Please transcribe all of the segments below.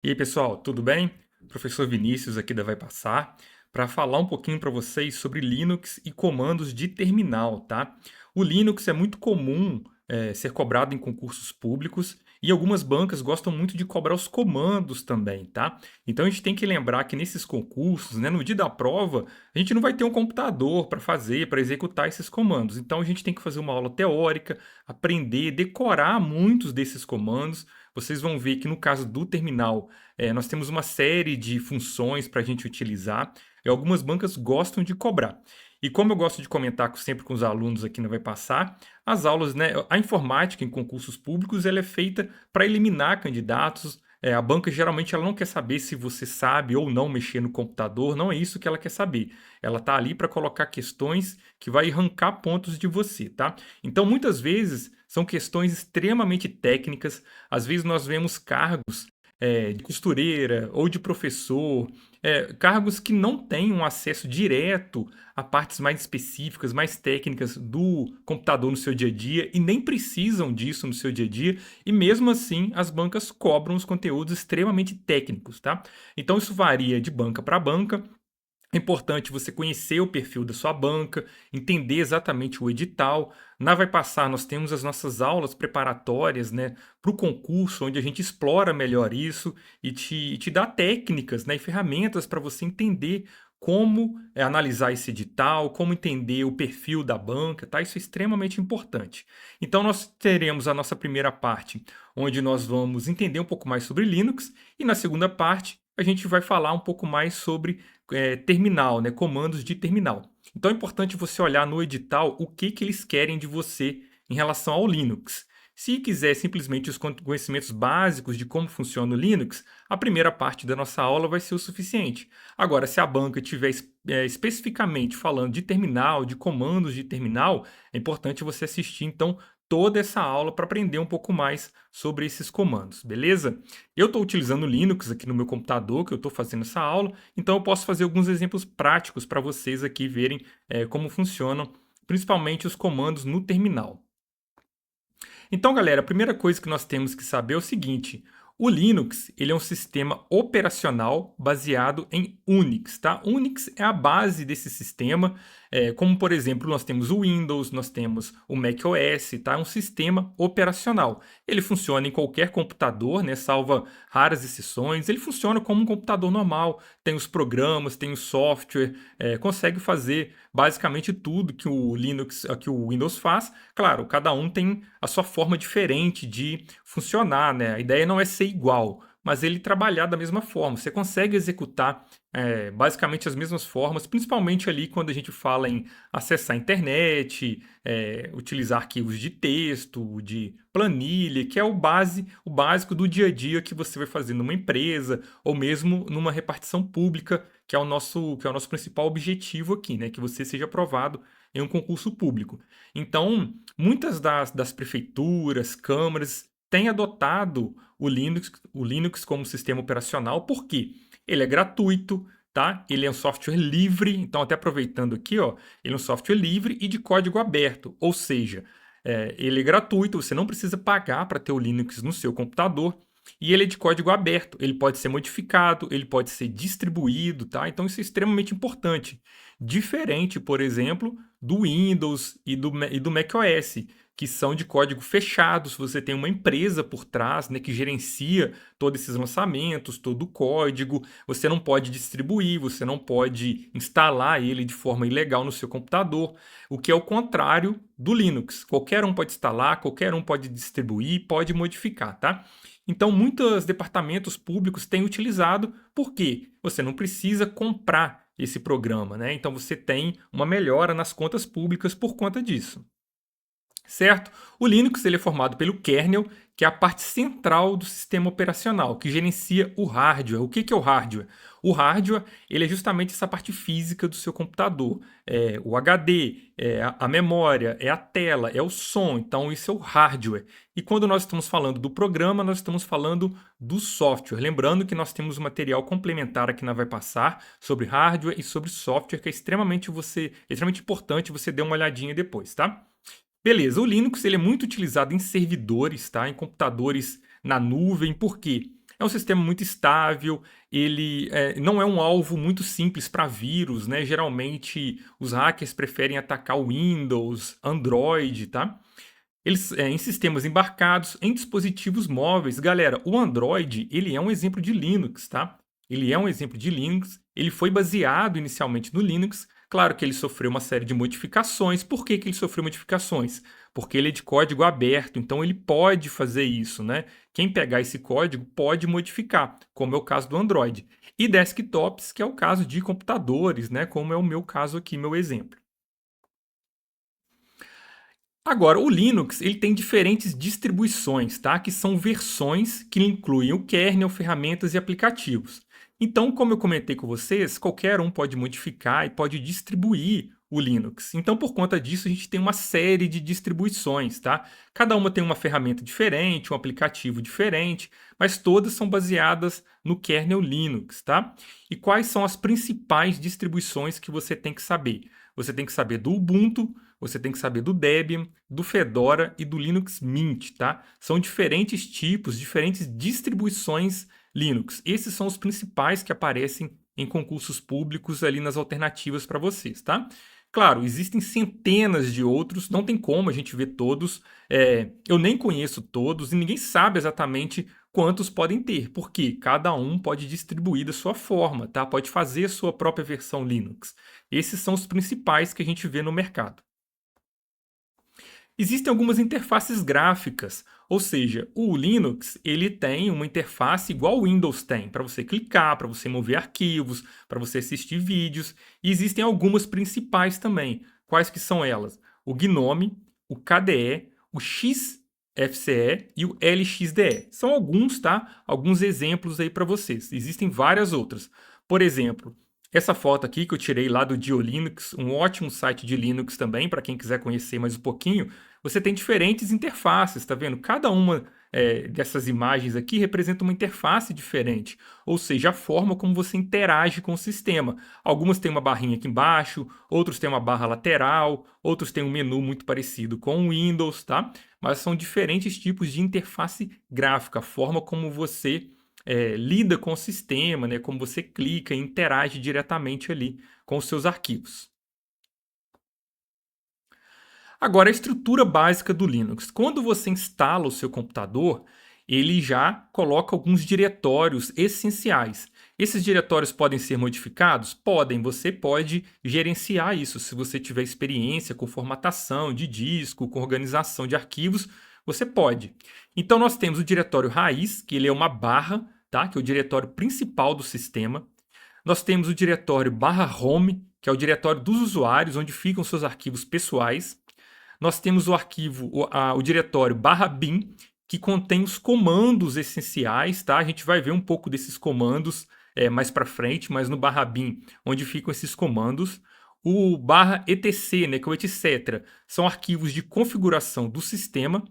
E aí, pessoal, tudo bem? Professor Vinícius aqui da Vai Passar para falar um pouquinho para vocês sobre Linux e comandos de terminal, tá? O Linux é muito comum ser cobrado em concursos públicos e algumas bancas gostam muito de cobrar os comandos também, tá? Então a gente tem que lembrar que nesses concursos, né, no dia da prova, a gente não vai ter um computador para fazer, para executar esses comandos. Então a gente tem que fazer uma aula teórica, aprender, decorar muitos desses comandos. Vocês vão ver que no caso do terminal, nós temos uma série de funções para a gente utilizar e algumas bancas gostam de cobrar. E como eu gosto de comentar sempre com os alunos aqui no Vai Passar, as aulas, né, a informática em concursos públicos ela é feita para eliminar candidatos. A banca geralmente ela não quer saber se você sabe ou não mexer no computador, não é isso que ela quer saber. Ela está ali para colocar questões que vai arrancar pontos de você, tá? Então, muitas vezes, são questões extremamente técnicas. Às vezes nós vemos cargos de costureira ou de professor, cargos que não têm um acesso direto a partes mais específicas, mais técnicas do computador no seu dia a dia e nem precisam disso no seu dia a dia, e mesmo assim as bancas cobram os conteúdos extremamente técnicos, tá? Então isso varia de banca para banca. É importante você conhecer o perfil da sua banca, entender exatamente o edital. Na Vai Passar, nós temos as nossas aulas preparatórias, né, para o concurso, onde a gente explora melhor isso e te dá técnicas, né, e ferramentas para você entender como analisar esse edital, como entender o perfil da banca, tá? Isso é extremamente importante. Então, nós teremos a nossa primeira parte, onde nós vamos entender um pouco mais sobre Linux, e na segunda parte, a gente vai falar um pouco mais sobre terminal, né, comandos de terminal. Então é importante você olhar no edital o que eles querem de você em relação ao Linux. Se quiser simplesmente os conhecimentos básicos de como funciona o Linux, a primeira parte da nossa aula vai ser o suficiente. Agora, se a banca estiver especificamente falando de terminal, de comandos de terminal, é importante você assistir então toda essa aula para aprender um pouco mais sobre esses comandos, beleza? Eu estou utilizando o Linux aqui no meu computador, que eu estou fazendo essa aula, então eu posso fazer alguns exemplos práticos para vocês aqui verem como funcionam, principalmente os comandos no terminal. Então, galera, a primeira coisa que nós temos que saber é o seguinte: o Linux ele é um sistema operacional baseado em Unix, tá? Unix é a base desse sistema, como por exemplo nós temos o Windows, nós temos o macOS, tá? É um sistema operacional. Ele funciona em qualquer computador, né? Salva raras exceções. Ele funciona como um computador normal. Tem os programas, tem o software, consegue fazer basicamente tudo que o Linux, que o Windows faz. Claro, cada um tem a sua forma diferente de funcionar, né? A ideia não é ser igual, mas ele trabalhar da mesma forma. Você consegue executar basicamente as mesmas formas, principalmente ali quando a gente fala em acessar a internet, utilizar arquivos de texto, de planilha, que é o básico do dia a dia que você vai fazer numa empresa ou mesmo numa repartição pública, que é o nosso principal objetivo aqui, né? Que você seja aprovado em um concurso público. Então, muitas das prefeituras, câmaras, têm adotado o Linux como sistema operacional, porque ele é gratuito, tá? Ele é um software livre, então até aproveitando aqui, ó, ele é um software livre e de código aberto, ou seja, ele é gratuito, você não precisa pagar para ter o Linux no seu computador. E ele é de código aberto, ele pode ser modificado, ele pode ser distribuído, tá? Então isso é extremamente importante. Diferente, por exemplo, do Windows e do macOS, que são de código fechado. Se você tem uma empresa por trás, né, que gerencia todos esses lançamentos, todo o código, você não pode distribuir, você não pode instalar ele de forma ilegal no seu computador, o que é o contrário do Linux. Qualquer um pode instalar, qualquer um pode distribuir, pode modificar, tá? Então, muitos departamentos públicos têm utilizado, porque você não precisa comprar esse programa, né? Então, você tem uma melhora nas contas públicas por conta disso. Certo? O Linux ele é formado pelo kernel, que é a parte central do sistema operacional, que gerencia o hardware. O que é o hardware? O hardware ele é justamente essa parte física do seu computador. É o HD, é a memória, é a tela, é o som. Então, isso é o hardware. E quando nós estamos falando do programa, nós estamos falando do software. Lembrando que nós temos um material complementar aqui na Vai Passar sobre hardware e sobre software, que é extremamente importante você dar uma olhadinha depois, tá? Beleza, o Linux ele é muito utilizado em servidores, tá? Em computadores na nuvem, por quê? É um sistema muito estável, ele não é um alvo muito simples para vírus, né? Geralmente os hackers preferem atacar o Windows, Android, tá? Eles, em sistemas embarcados, em dispositivos móveis. Galera, o Android, ele é um exemplo de Linux, tá? Ele é um exemplo de Linux, ele foi baseado inicialmente no Linux. Claro que ele sofreu uma série de modificações. Por que que ele sofreu modificações? Porque ele é de código aberto, então ele pode fazer isso, né? Quem pegar esse código pode modificar, como é o caso do Android. E desktops, que é o caso de computadores, né? Como é o meu caso aqui, meu exemplo. Agora, o Linux ele tem diferentes distribuições, tá? Que são versões que incluem o kernel, ferramentas e aplicativos. Então, como eu comentei com vocês, qualquer um pode modificar e pode distribuir o Linux. Então, por conta disso, a gente tem uma série de distribuições, tá? Cada uma tem uma ferramenta diferente, um aplicativo diferente, mas todas são baseadas no kernel Linux, tá? E quais são as principais distribuições que você tem que saber? Você tem que saber do Ubuntu, você tem que saber do Debian, do Fedora e do Linux Mint, tá? São diferentes tipos, diferentes distribuições Linux. Esses são os principais que aparecem em concursos públicos ali nas alternativas para vocês, tá? Claro, existem centenas de outros, não tem como a gente ver todos. Eu nem conheço todos e ninguém sabe exatamente quantos podem ter, porque cada um pode distribuir da sua forma, tá? Pode fazer a sua própria versão Linux. Esses são os principais que a gente vê no mercado. Existem algumas interfaces gráficas, ou seja, o Linux ele tem uma interface igual o Windows tem, para você clicar, para você mover arquivos, para você assistir vídeos, e existem algumas principais também. Quais que são elas? O GNOME, o KDE, o XFCE e o LXDE. São alguns, tá? Alguns exemplos aí para vocês. Existem várias outras. Por exemplo, essa foto aqui que eu tirei lá do DioLinux, um ótimo site de Linux também, para quem quiser conhecer mais um pouquinho, você tem diferentes interfaces, tá vendo? Cada uma dessas imagens aqui representa uma interface diferente, ou seja, a forma como você interage com o sistema. Algumas têm uma barrinha aqui embaixo, outros têm uma barra lateral, outros têm um menu muito parecido com o Windows, tá? Mas são diferentes tipos de interface gráfica, a forma como você lida com o sistema, né? Como você clica e interage diretamente ali com os seus arquivos. Agora, a estrutura básica do Linux. Quando você instala o seu computador, ele já coloca alguns diretórios essenciais. Esses diretórios podem ser modificados? Podem. Você pode gerenciar isso. Se você tiver experiência com formatação de disco, com organização de arquivos, você pode. Então, nós temos o diretório raiz, que ele é uma barra, tá? Que é o diretório principal do sistema. Nós temos o diretório /home, que é o diretório dos usuários, onde ficam seus arquivos pessoais. Nós temos o arquivo, o diretório /bin, que contém os comandos essenciais, tá? A gente vai ver um pouco desses comandos mais para frente, mas no /bin, onde ficam esses comandos. O /etc, né, que é o etc, são arquivos de configuração do sistema.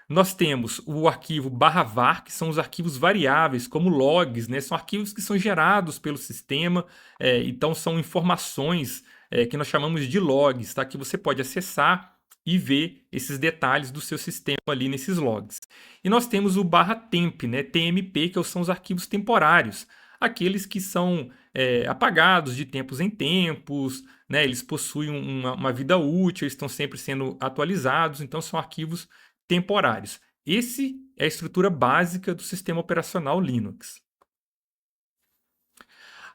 Nós temos o arquivo /var, que são os arquivos variáveis, como logs, né? São arquivos que são gerados pelo sistema, então são informações que nós chamamos de logs, tá? Que você pode acessar e ver esses detalhes do seu sistema ali nesses logs. E nós temos o /temp, né? TMP, que são os arquivos temporários, aqueles que são apagados de tempos em tempos, né? Eles possuem uma vida útil, eles estão sempre sendo atualizados, então são arquivos temporários. Esse é a estrutura básica do sistema operacional Linux.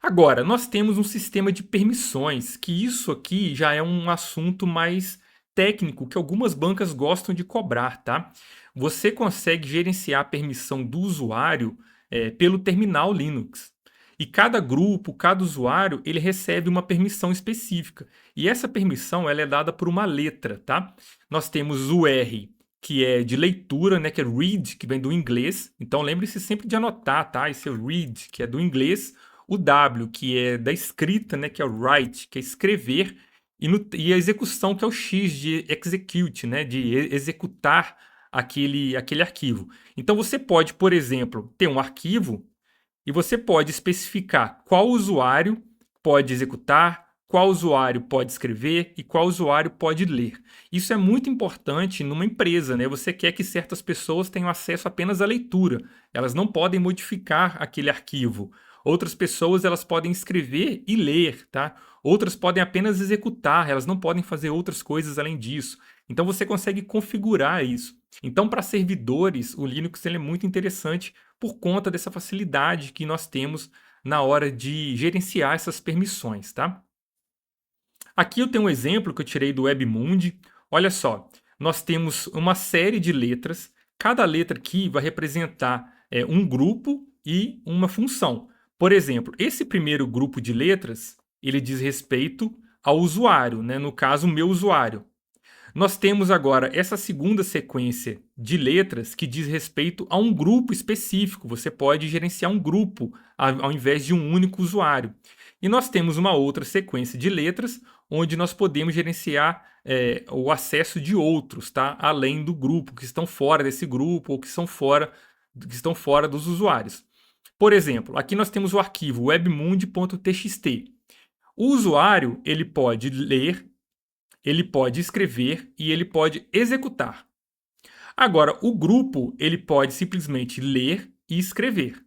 Agora, nós temos um sistema de permissões, que isso aqui já é um assunto mais técnico que algumas bancas gostam de cobrar, tá? Você consegue gerenciar a permissão do usuário pelo terminal Linux. E cada grupo, cada usuário, ele recebe uma permissão específica. E essa permissão ela é dada por uma letra, tá? Nós temos o R, que é de leitura, né, que é read, que vem do inglês. Então lembre-se sempre de anotar, tá? Esse é read, que é do inglês. O W, que é da escrita, né, que é o write, que é escrever. E a execução, que é o X, de execute, né, de executar aquele arquivo. Então você pode, por exemplo, ter um arquivo e você pode especificar qual usuário pode executar, qual usuário pode escrever e qual usuário pode ler. Isso é muito importante numa empresa, né? Você quer que certas pessoas tenham acesso apenas à leitura, elas não podem modificar aquele arquivo. Outras pessoas elas podem escrever e ler, tá? Outras podem apenas executar, elas não podem fazer outras coisas além disso. Então você consegue configurar isso. Então, para servidores, o Linux ele é muito interessante por conta dessa facilidade que nós temos na hora de gerenciar essas permissões, tá? Aqui eu tenho um exemplo que eu tirei do Webmundi. Olha só, nós temos uma série de letras. Cada letra aqui vai representar um grupo e uma função. Por exemplo, esse primeiro grupo de letras, ele diz respeito ao usuário, né? No caso, o meu usuário. Nós temos agora essa segunda sequência de letras que diz respeito a um grupo específico. Você pode gerenciar um grupo ao invés de um único usuário. E nós temos uma outra sequência de letras onde nós podemos gerenciar o acesso de outros, tá? Além do grupo, que estão fora desse grupo ou que estão fora dos usuários. Por exemplo, aqui nós temos o arquivo webmundi.txt. O usuário ele pode ler, ele pode escrever e ele pode executar. Agora, o grupo ele pode simplesmente ler e escrever.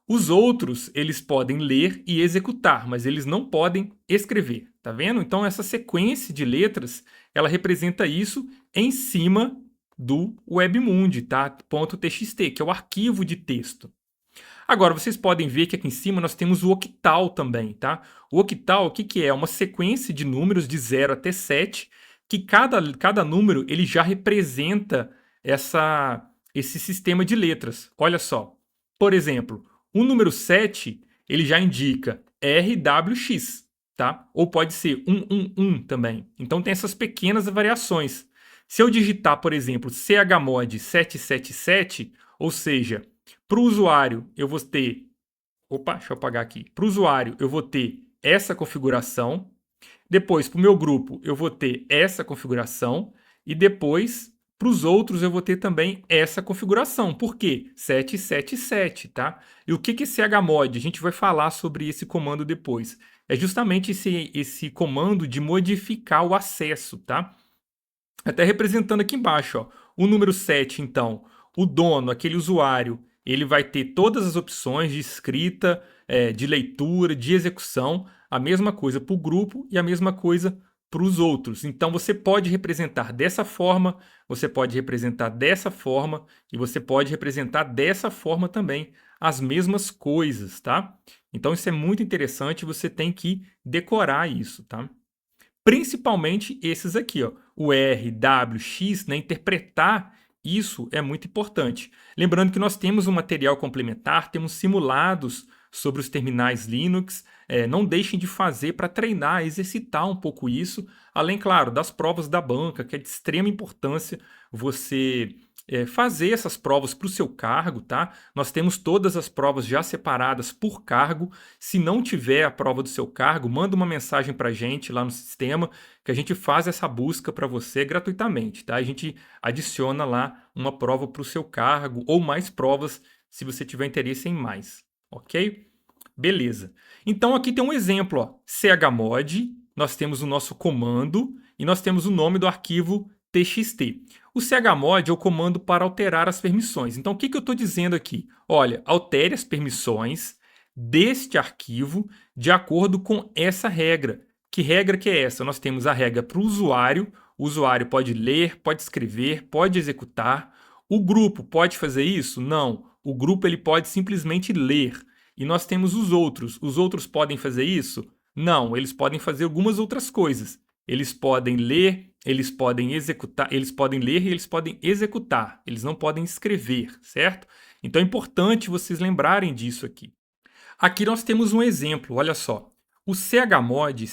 Os outros, eles podem ler e executar, mas eles não podem escrever, tá vendo? Então, essa sequência de letras, ela representa isso em cima do Webmundi, tá? .txt, que é o arquivo de texto. Agora, vocês podem ver que aqui em cima nós temos o octal também, tá? O octal, o que que é? Uma sequência de números de 0 até 7, que cada número ele já representa esse sistema de letras. Olha só. Por exemplo, o número 7, ele já indica RWX, tá? Ou pode ser 111 também. Então tem essas pequenas variações. Se eu digitar, por exemplo, chmod 777, ou seja, para o usuário eu vou ter... Opa, deixa eu apagar aqui. Para o usuário eu vou ter essa configuração. Depois, para o meu grupo, eu vou ter essa configuração. E depois, para os outros, eu vou ter também essa configuração. Por quê? 777, tá? E o que é chmod? A gente vai falar sobre esse comando depois. É justamente esse comando de modificar o acesso, tá? Até representando aqui embaixo, ó. O número 7, então, o dono, aquele usuário, ele vai ter todas as opções de escrita, de leitura, de execução, a mesma coisa para o grupo e a mesma coisa para os outros. Então você pode representar dessa forma, você pode representar dessa forma e você pode representar dessa forma também as mesmas coisas, tá? Então isso é muito interessante, você tem que decorar isso, tá? Principalmente esses aqui, ó, o R, W, X, né, interpretar isso é muito importante. Lembrando que nós temos um material complementar, temos simulados sobre os terminais Linux. Não deixem de fazer para treinar, exercitar um pouco isso, além, claro, das provas da banca, que é de extrema importância você fazer essas provas para o seu cargo, tá? Nós temos todas as provas já separadas por cargo. Se não tiver a prova do seu cargo, manda uma mensagem para a gente lá no sistema, que a gente faz essa busca para você gratuitamente, tá? A gente adiciona lá uma prova para o seu cargo ou mais provas se você tiver interesse em mais, ok? Beleza. Então aqui tem um exemplo, ó, chmod, nós temos o nosso comando e nós temos o nome do arquivo txt. O chmod é o comando para alterar as permissões. Então o que eu estou dizendo aqui? Olha, altere as permissões deste arquivo de acordo com essa regra. Que regra que é essa? Nós temos a regra para o usuário pode ler, pode escrever, pode executar. O grupo pode fazer isso? Não. O grupo ele pode simplesmente ler. E nós temos os outros. Os outros podem fazer isso? Não, eles podem fazer algumas outras coisas. Eles podem ler, eles podem executar, eles podem ler e eles podem executar. Eles não podem escrever, certo? Então é importante vocês lembrarem disso aqui. Aqui nós temos um exemplo, olha só. O chmod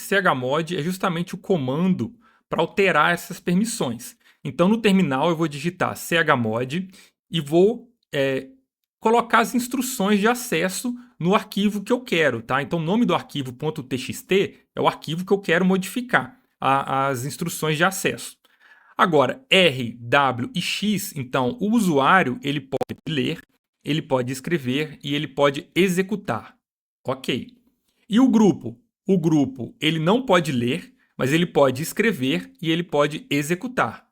é justamente o comando para alterar essas permissões. Então no terminal eu vou digitar chmod e vou colocar as instruções de acesso no arquivo que eu quero, tá? Então o nome do arquivo .txt é o arquivo que eu quero modificar, as instruções de acesso. Agora, R, W e X, então o usuário ele pode ler, ele pode escrever e ele pode executar. Ok. E o grupo? O grupo, ele não pode ler, mas ele pode escrever e ele pode executar.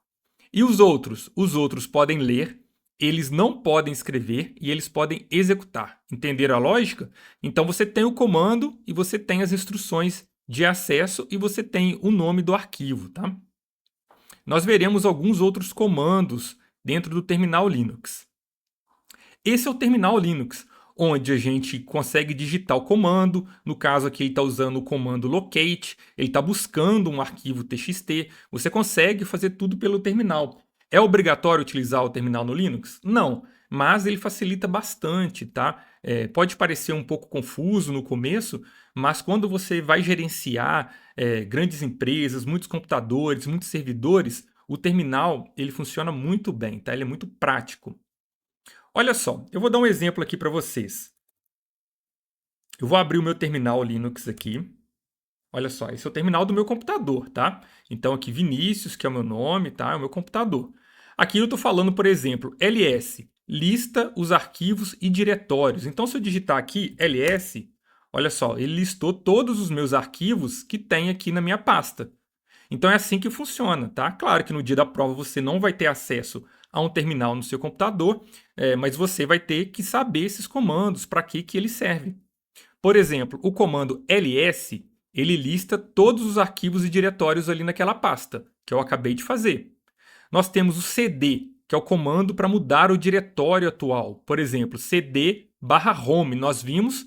E os outros? Os outros podem ler, eles não podem escrever e eles podem executar. Entenderam a lógica? Então você tem o comando e você tem as instruções de acesso e você tem o nome do arquivo, tá? Nós veremos alguns outros comandos dentro do terminal Linux. Esse é o terminal Linux, onde a gente consegue digitar o comando. No caso aqui, ele está usando o comando locate, ele está buscando um arquivo txt. Você consegue fazer tudo pelo terminal. É obrigatório utilizar o terminal no Linux? Não, mas ele facilita bastante, tá? Pode parecer um pouco confuso no começo, mas quando você vai gerenciar grandes empresas, muitos computadores, muitos servidores, o terminal ele funciona muito bem, tá? Ele é muito prático. Olha só, eu vou dar um exemplo aqui para vocês. Eu vou abrir o meu terminal Linux aqui. Olha só, esse é o terminal do meu computador, tá? Então aqui Vinícius, que é o meu nome, tá? É o meu computador. Aqui eu estou falando, por exemplo, ls, lista os arquivos e diretórios. Então se eu digitar aqui ls, olha só, ele listou todos os meus arquivos que tem aqui na minha pasta. Então é assim que funciona, tá? Claro que no dia da prova você não vai ter acesso a um terminal no seu computador, mas você vai ter que saber esses comandos, para que ele serve. Por exemplo, o comando ls, ele lista todos os arquivos e diretórios ali naquela pasta, que eu acabei de fazer. Nós temos o cd, que é o comando para mudar o diretório atual. Por exemplo, cd/home. Nós vimos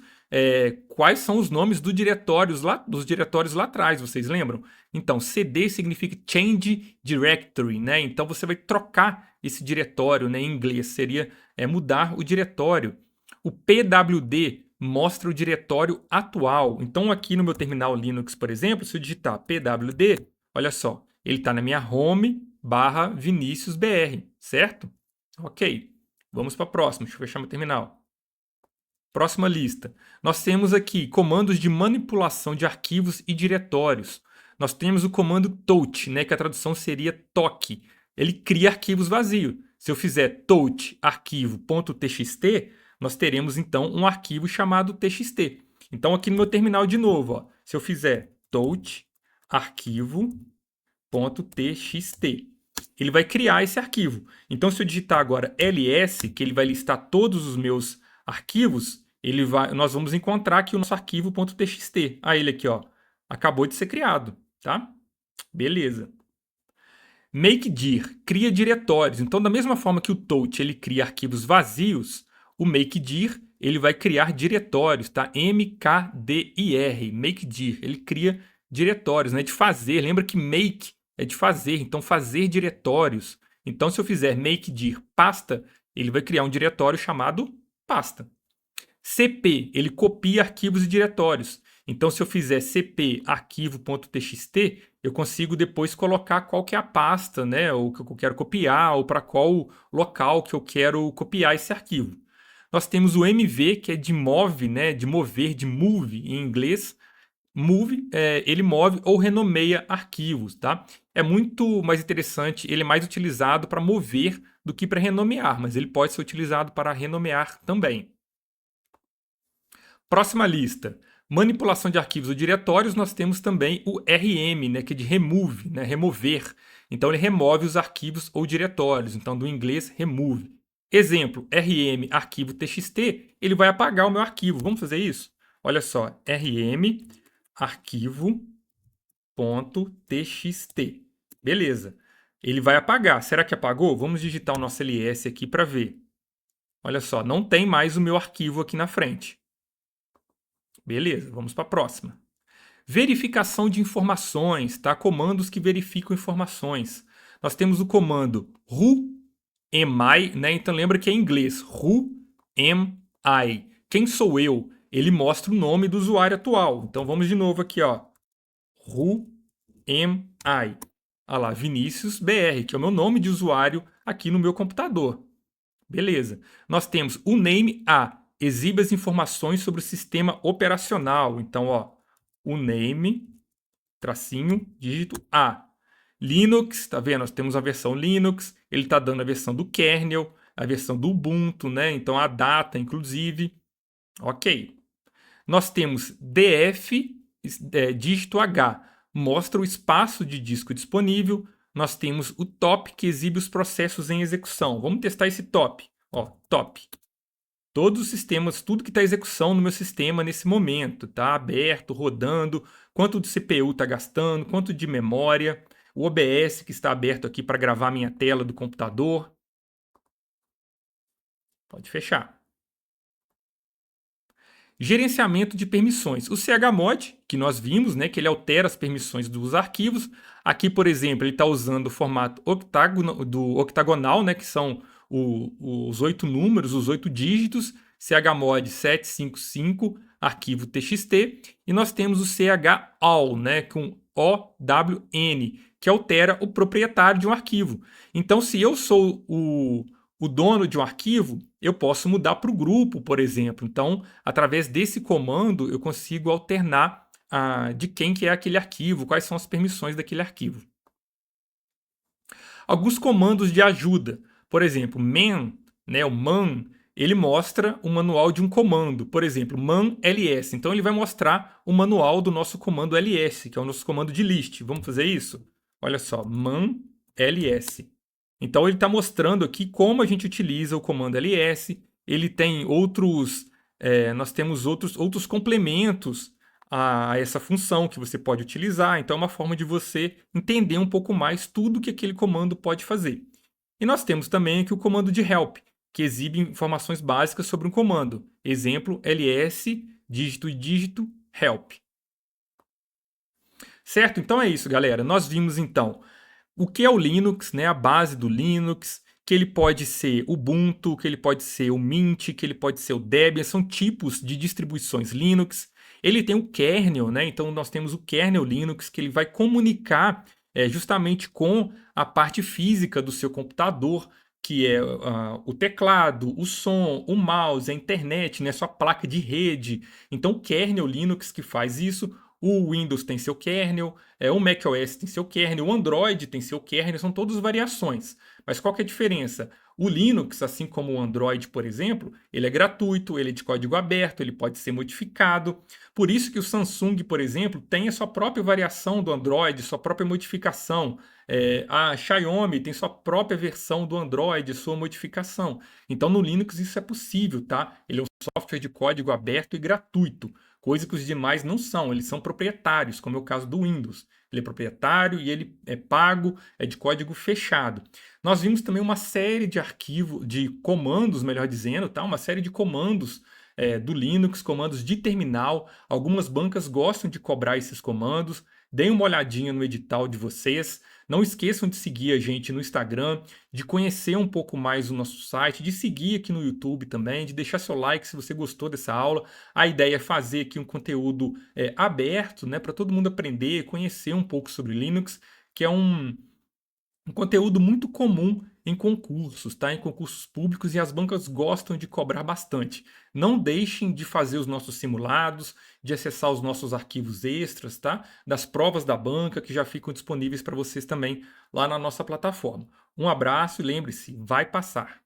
quais são os nomes dos diretórios lá atrás, vocês lembram? Então, cd significa Change Directory, né? Então, você vai trocar esse diretório, né? Em inglês seria mudar o diretório. O pwd mostra o diretório atual. Então, aqui no meu terminal Linux, por exemplo, se eu digitar pwd, olha só, ele está na minha home/viniciusbr, certo? Ok, vamos para a próxima. Deixa eu fechar meu terminal. Próxima lista. Nós temos aqui comandos de manipulação de arquivos e diretórios. Nós temos o comando touch, né, que a tradução seria toque. Ele cria arquivos vazios. Se eu fizer touch arquivo.txt, nós teremos então um arquivo chamado txt. Então aqui no meu terminal de novo, ó, se eu fizer touch arquivo.txt, ele vai criar esse arquivo. Então se eu digitar agora ls, que ele vai listar todos os meus arquivos, nós vamos encontrar aqui o nosso arquivo.txt. Ele aqui, ó, acabou de ser criado, tá? Beleza. Makedir cria diretórios. Então, da mesma forma que o touch ele cria arquivos vazios, o makedir ele vai criar diretórios, tá? MKDIR, makedir, ele cria diretórios, né? De fazer. Lembra que make é de fazer, então fazer diretórios. Então, se eu fizer makedir pasta, ele vai criar um diretório chamado pasta. CP, ele copia arquivos e diretórios. Então, se eu fizer cp arquivo.txt, eu consigo depois colocar qual que é a pasta, né, ou que eu quero copiar, ou para qual local que eu quero copiar esse arquivo. Nós temos o MV, que é de move, né, de mover, de move em inglês. Move, ele move ou renomeia arquivos, tá? É muito mais interessante, ele é mais utilizado para mover do que para renomear, mas ele pode ser utilizado para renomear também. Próxima lista. Manipulação de arquivos ou diretórios, nós temos também o RM, né, que é de remove, né, remover. Então, ele remove os arquivos ou diretórios. Então, do inglês, remove. Exemplo, rm arquivo txt, ele vai apagar o meu arquivo. Vamos fazer isso? Olha só, rm arquivo.txt. Beleza. Ele vai apagar. Será que apagou? Vamos digitar o nosso ls aqui para ver. Olha só, não tem mais o meu arquivo aqui na frente. Beleza, vamos para a próxima. Verificação de informações, tá? Comandos que verificam informações. Nós temos o comando who am I, né? Então lembra que é em inglês. Who am I? Quem sou eu? Ele mostra o nome do usuário atual. Então vamos de novo aqui, ó. Who am I? Olha lá, Vinícius BR, que é o meu nome de usuário aqui no meu computador. Beleza. Nós temos o name A, exibe as informações sobre o sistema operacional. Então, ó, o name, tracinho, dígito A. Linux, tá vendo? Nós temos a versão Linux, ele está dando a versão do kernel, a versão do Ubuntu, né? Então, a data, inclusive. Ok. Nós temos df dígito H mostra o espaço de disco disponível. Nós temos o top, que exibe os processos em execução. Vamos testar esse top. Ó, top. Todos os sistemas, tudo que está em execução no meu sistema nesse momento, tá aberto, rodando, quanto de CPU está gastando, quanto de memória, o OBS que está aberto aqui para gravar minha tela do computador. Pode fechar. Gerenciamento de permissões. O chmod, que nós vimos, né, que ele altera as permissões dos arquivos. Aqui, por exemplo, ele está usando o formato octagonal, né, que são os 8 números, os 8 dígitos, chmod 755, arquivo txt, e nós temos o chall, né, com OWN, que altera o proprietário de um arquivo. Então, se eu sou o dono de um arquivo, eu posso mudar para o grupo, por exemplo. Então, através desse comando, eu consigo alternar de quem que é aquele arquivo, quais são as permissões daquele arquivo. Alguns comandos de ajuda. Por exemplo, man, né, o man, ele mostra o manual de um comando. Por exemplo, man ls. Então, ele vai mostrar o manual do nosso comando ls, que é o nosso comando de list. Vamos fazer isso? Olha só, man ls. Então, ele está mostrando aqui como a gente utiliza o comando ls. Ele tem outros... nós temos outros complementos a essa função que você pode utilizar. Então, é uma forma de você entender um pouco mais tudo que aquele comando pode fazer. E nós temos também aqui o comando de help, que exibe informações básicas sobre um comando. Exemplo, ls, dígito e dígito, help. Certo? Então é isso, galera. Nós vimos, então, o que é o Linux, né? A base do Linux, que ele pode ser Ubuntu, que ele pode ser o Mint, que ele pode ser o Debian, são tipos de distribuições Linux. Ele tem o kernel, né? Então nós temos o kernel Linux, que ele vai comunicar justamente com a parte física do seu computador, que é o teclado, o som, o mouse, a internet, né? Sua placa de rede. Então o kernel Linux que faz isso. O Windows tem seu kernel, o macOS tem seu kernel, o Android tem seu kernel, são todas variações. Mas qual que é a diferença? O Linux, assim como o Android, por exemplo, ele é gratuito, ele é de código aberto, ele pode ser modificado. Por isso que o Samsung, por exemplo, tem a sua própria variação do Android, sua própria modificação. A Xiaomi tem sua própria versão do Android, sua modificação. Então no Linux isso é possível, tá? Ele é um software de código aberto e gratuito. Coisa que os demais não são, eles são proprietários, como é o caso do Windows. Ele é proprietário e ele é pago, é de código fechado. Nós vimos também uma série de arquivos, de comandos, melhor dizendo, tá? Uma série de comandos do Linux, comandos de terminal. Algumas bancas gostam de cobrar esses comandos. Deem uma olhadinha no edital de vocês. Não esqueçam de seguir a gente no Instagram, de conhecer um pouco mais o nosso site, de seguir aqui no YouTube também, de deixar seu like se você gostou dessa aula. A ideia é fazer aqui um conteúdo aberto, né, para todo mundo aprender, conhecer um pouco sobre Linux, que é um conteúdo muito comum em concursos, tá? Em concursos públicos, e as bancas gostam de cobrar bastante. Não deixem de fazer os nossos simulados, de acessar os nossos arquivos extras, tá? Das provas da banca que já ficam disponíveis para vocês também lá na nossa plataforma. Um abraço e lembre-se, vai passar!